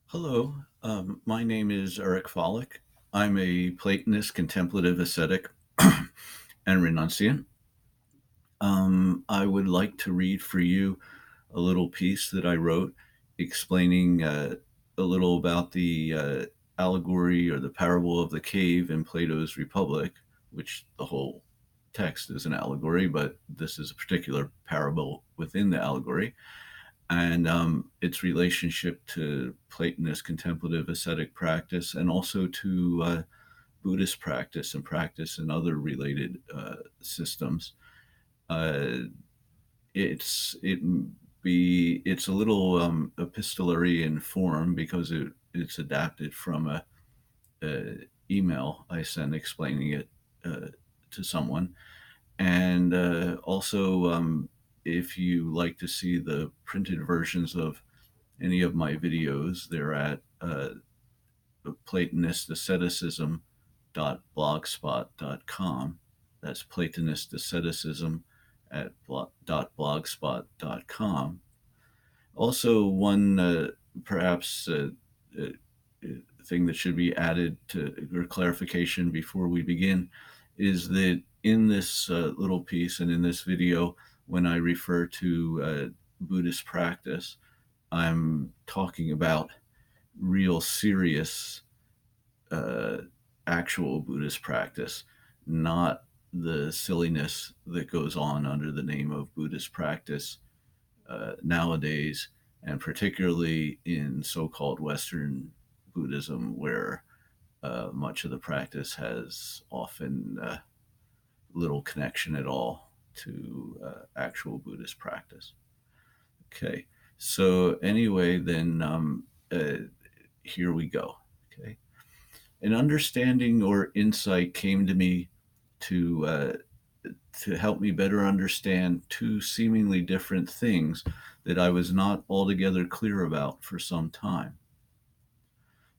Hello, my name is Eric Follick. I'm a Platonist, contemplative, ascetic, and renunciant. I would like to read for you a little piece that I wrote explaining a little about the allegory or the parable of the cave in Plato's Republic, which the whole text is an allegory, but this is a particular parable within the allegory and its relationship to Platonist contemplative ascetic practice and also to Buddhist practice and practice in other related systems. Uh, it be it's a little epistolary in form because it's adapted from a email I sent explaining it uh, to someone. And also, if you like to see the printed versions of any of my videos, they're at platonistasceticism.blogspot.com. That's Platonist asceticism at .blogspot.com. Also, one perhaps uh, thing that should be added to or clarification before we begin is that in this little piece and in this video, when I refer to Buddhist practice, I'm talking about real serious uh, actual Buddhist practice, not the silliness that goes on under the name of Buddhist practice nowadays, and particularly in so called Western Buddhism, where much of the practice has often little connection at all to actual Buddhist practice. Okay, so anyway, then here we go. Okay, an understanding or insight came to me to uh, to help me better understand two seemingly different things that I was not altogether clear about for some time.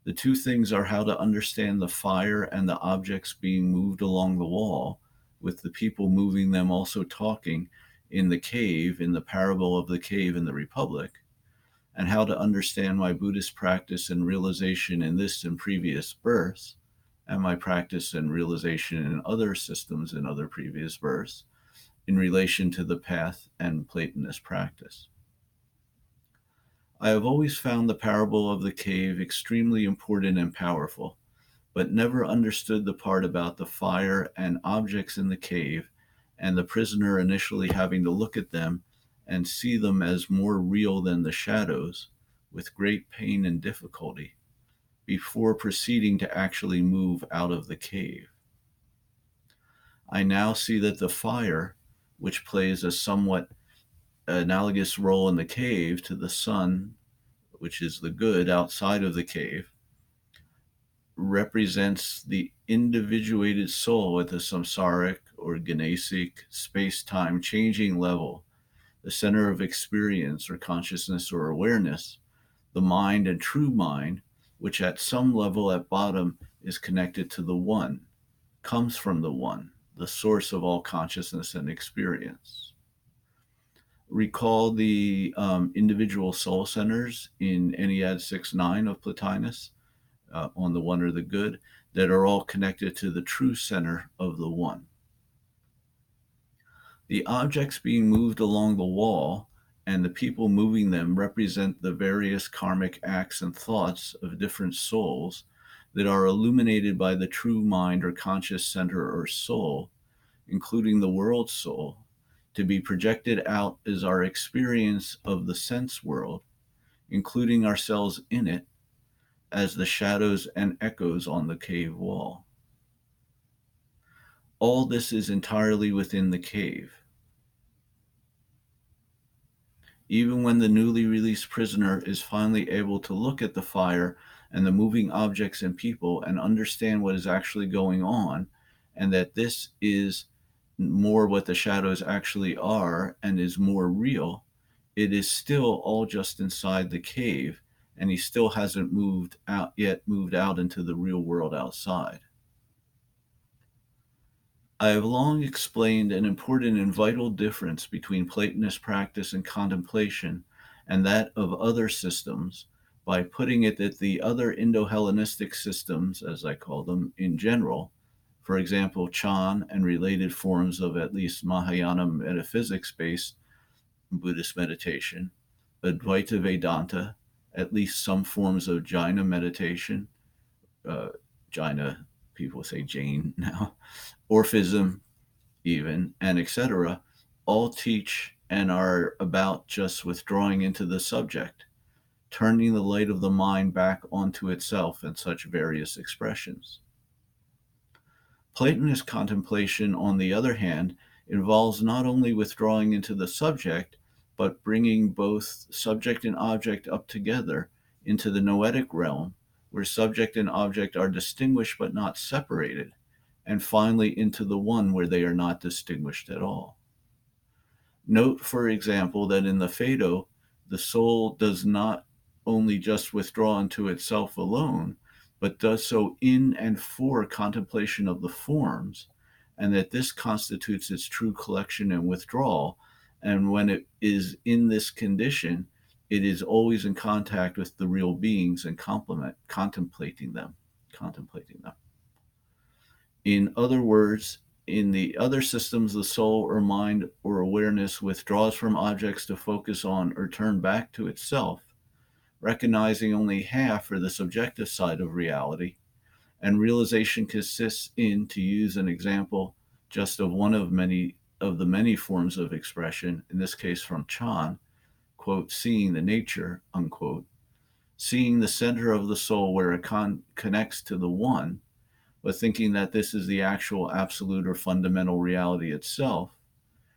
The two things are how to understand the fire and the objects being moved along the wall, with the people moving them also talking in the cave, in the parable of the cave in the Republic, and how to understand my Buddhist practice and realization in this and previous births, and my practice and realization in other systems in other previous births, in relation to the path and Platonist practice. I have always found the parable of the cave extremely important and powerful, but never understood the part about the fire and objects in the cave, and the prisoner initially having to look at them and see them as more real than the shadows, with great pain and difficulty, before proceeding to actually move out of the cave. I now see that the fire, which plays a somewhat analogous role in the cave to the sun, which is the good outside of the cave, represents the individuated soul at the samsaric or ganesic space-time changing level, the center of experience or consciousness or awareness, the mind and true mind, which at some level at bottom is connected to the one, comes from the one, the source of all consciousness and experience. Recall the individual soul centers in Ennead 6-9 of Plotinus, on the one or the good, that are all connected to the true center of the one. The objects being moved along the wall and the people moving them represent the various karmic acts and thoughts of different souls that are illuminated by the true mind or conscious center or soul, including the world soul, to be projected out as our experience of the sense world, including ourselves in it, as the shadows and echoes on the cave wall. All this is entirely within the cave. Even when the newly released prisoner is finally able to look at the fire and the moving objects and people and understand what is actually going on, and that this is more what the shadows actually are and is more real, it is still all just inside the cave, and he still hasn't moved out into the real world outside. I have long explained an important and vital difference between Platonist practice and contemplation and that of other systems by putting it that the other Indo-Hellenistic systems, as I call them, in general, for example, Chan and related forms of at least Mahayana metaphysics-based Buddhist meditation, Advaita Vedanta, at least some forms of Jaina meditation, uh, Jaina, people say Jain now, Orphism even, and etc., all teach and are about just withdrawing into the subject, turning the light of the mind back onto itself in such various expressions. Platonist contemplation, on the other hand, involves not only withdrawing into the subject, but bringing both subject and object up together into the noetic realm, where subject and object are distinguished but not separated, and finally into the one where they are not distinguished at all. Note, for example, that in the Phaedo, the soul does not only just withdraw into itself alone, but does so in and for contemplation of the forms, and that this constitutes its true collection and withdrawal. And when it is in this condition, it is always in contact with the real beings and contemplating them. In other words, in the other systems, the soul or mind or awareness withdraws from objects to focus on or turn back to itself, recognizing only half or the subjective side of reality, and realization consists in, to use an example just of one of the many forms of expression, in this case from Chan, quote, seeing the nature, unquote, seeing the center of the soul where it connects to the one, but thinking that this is the actual absolute or fundamental reality itself,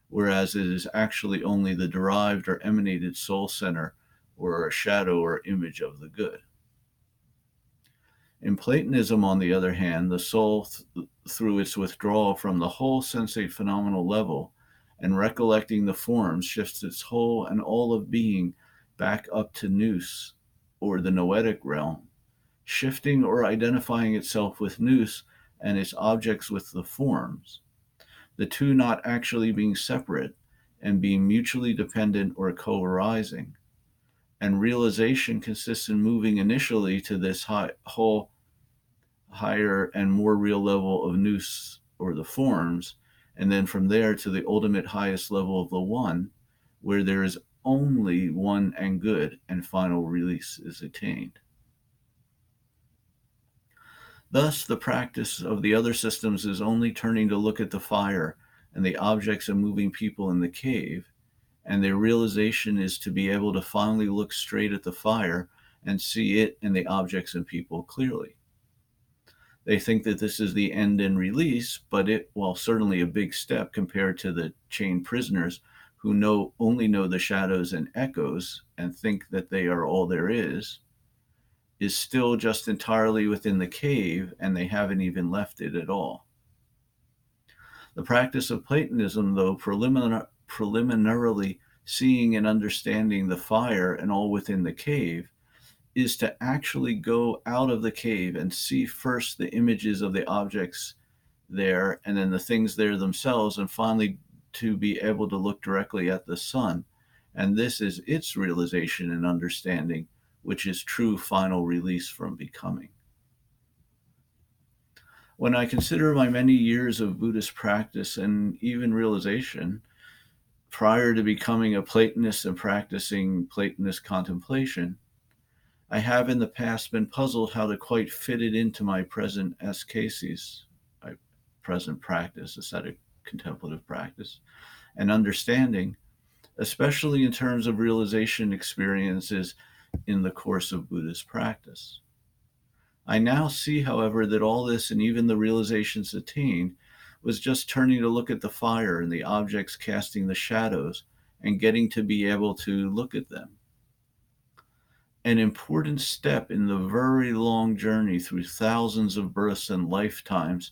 whereas it is actually only the derived or emanated soul center or a shadow or image of the good. In Platonism, on the other hand, the soul, through its withdrawal from the whole sensate phenomenal level and recollecting the forms, shifts its whole and all of being back up to nous, or the noetic realm, shifting or identifying itself with nous and its objects with the forms, the two not actually being separate and being mutually dependent or co-arising. And realization consists in moving initially to this whole higher and more real level of nous, or the forms, and then from there to the ultimate highest level of the one, where there is only one and good, and final release is attained. Thus, the practice of the other systems is only turning to look at the fire and the objects and moving people in the cave, and their realization is to be able to finally look straight at the fire and see it and the objects and people clearly. They think that this is the end and release, but it, while certainly a big step compared to the chained prisoners who only know the shadows and echoes and think that they are all there is still just entirely within the cave, and they haven't even left it at all. The practice of Platonism, though preliminarily seeing and understanding the fire and all within the cave, is to actually go out of the cave and see first the images of the objects there and then the things there themselves, and finally to be able to look directly at the sun. And this is its realization and understanding, which is true final release from becoming. When I consider my many years of Buddhist practice and even realization, prior to becoming a Platonist and practicing Platonist contemplation, I have in the past been puzzled how to quite fit it into my present ascesis, my present practice, ascetic contemplative practice, and understanding, especially in terms of realization experiences in the course of Buddhist practice. I now see, however, that all this and even the realizations attained was just turning to look at the fire and the objects casting the shadows and getting to be able to look at them. An important step in the very long journey through thousands of births and lifetimes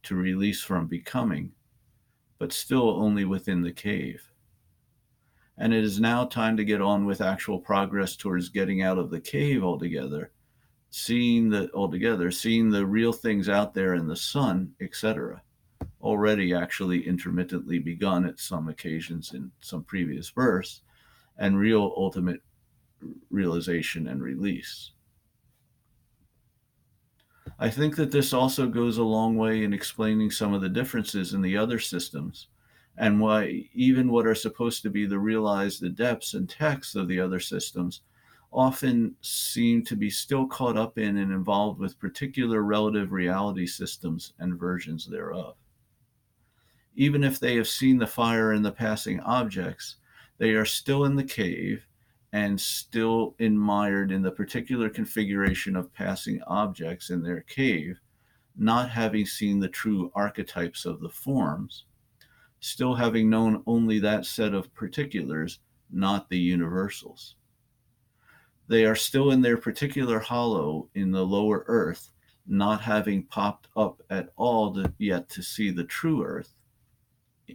to release from becoming, but still only within the cave. And it is now time to get on with actual progress towards getting out of the cave altogether, seeing the real things out there in the sun, etc., already actually intermittently begun at some occasions in some previous births, and real ultimate realization and release. I think that this also goes a long way in explaining some of the differences in the other systems and why even what are supposed to be the realized depths and texts of the other systems often seem to be still caught up in and involved with particular relative reality systems and versions thereof. Even if they have seen the fire and the passing objects, they are still in the cave and still admired in the particular configuration of passing objects in their cave, not having seen the true archetypes of the forms, still having known only that set of particulars, not the universals. They are still in their particular hollow in the lower earth, not having popped up at all yet to see the true earth,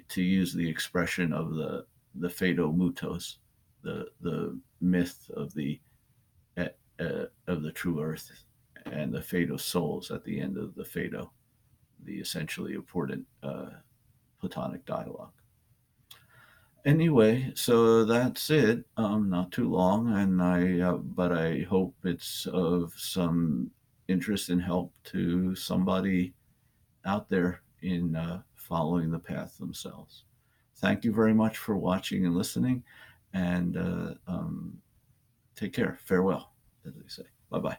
to use the expression of the Phaedo Mutos, the myth of the true earth and the Phaedo souls at the end of the Phaedo, the essentially important Platonic dialogue. Anyway, so that's it. Not too long, and but I hope it's of some interest and help to somebody out there in following the path themselves. Thank you very much for watching and listening, and take care. Farewell, as they say. Bye bye.